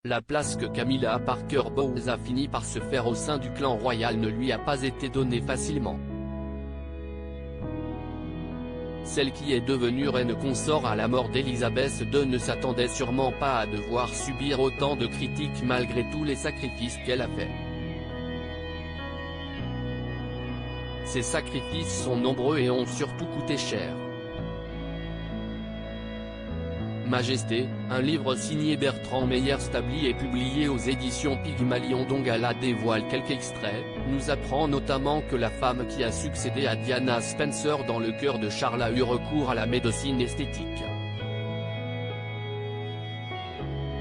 La place que Camilla Parker Bowles a fini par se faire au sein du clan royal ne lui a pas été donnée facilement. Celle qui est devenue reine consort à la mort d'Elisabeth II ne s'attendait sûrement pas à devoir subir autant de critiques malgré tous les sacrifices qu'elle a faits. Ces sacrifices sont nombreux et ont surtout coûté cher. Majesté, un livre signé Bertrand Meyer-Stably et publié aux éditions Pygmalion dont Gala dévoile quelques extraits, nous apprend notamment que la femme qui a succédé à Diana Spencer dans le cœur de Charles a eu recours à la médecine esthétique.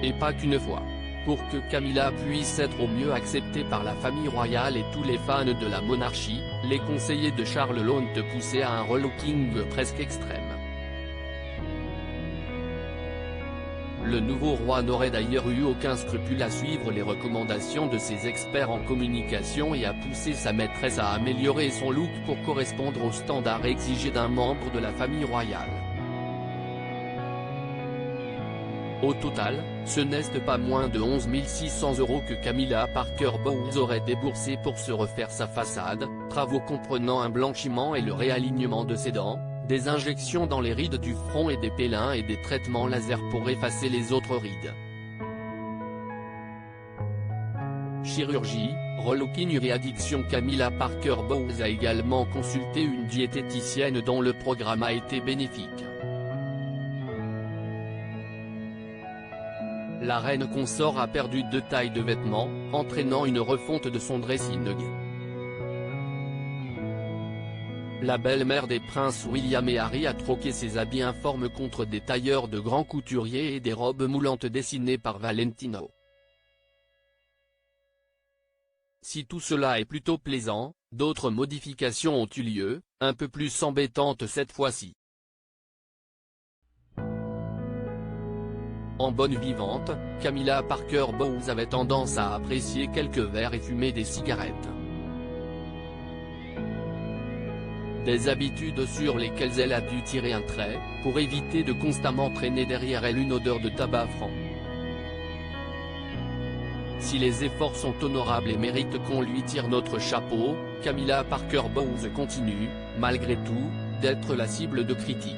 Et pas qu'une fois. Pour que Camilla puisse être au mieux acceptée par la famille royale et tous les fans de la monarchie, les conseillers de Charles l'ont poussé à un relooking presque extrême. Le nouveau roi n'aurait d'ailleurs eu aucun scrupule à suivre les recommandations de ses experts en communication et à pousser sa maîtresse à améliorer son look pour correspondre aux standards exigés d'un membre de la famille royale. Au total, ce n'est pas moins de 11 600 € que Camilla Parker Bowles aurait déboursé pour se refaire sa façade, travaux comprenant un blanchiment et le réalignement de ses dents, des injections dans les rides du front et des pélins et des traitements laser pour effacer les autres rides. Chirurgie, relooking et réaddiction. Camilla Parker Bowles a également consulté une diététicienne dont le programme a été bénéfique. La reine consort a perdu 2 tailles de vêtements, entraînant une refonte de son dressing. La belle-mère des princes William et Harry a troqué ses habits informes contre des tailleurs de grands couturiers et des robes moulantes dessinées par Valentino. Si tout cela est plutôt plaisant, d'autres modifications ont eu lieu, un peu plus embêtantes cette fois-ci. En bonne vivante, Camilla Parker Bowles avait tendance à apprécier quelques verres et fumer des cigarettes. Des habitudes sur lesquelles elle a dû tirer un trait, pour éviter de constamment traîner derrière elle une odeur de tabac franc. Si les efforts sont honorables et méritent qu'on lui tire notre chapeau, Camilla Parker Bowles continue, malgré tout, d'être la cible de critiques.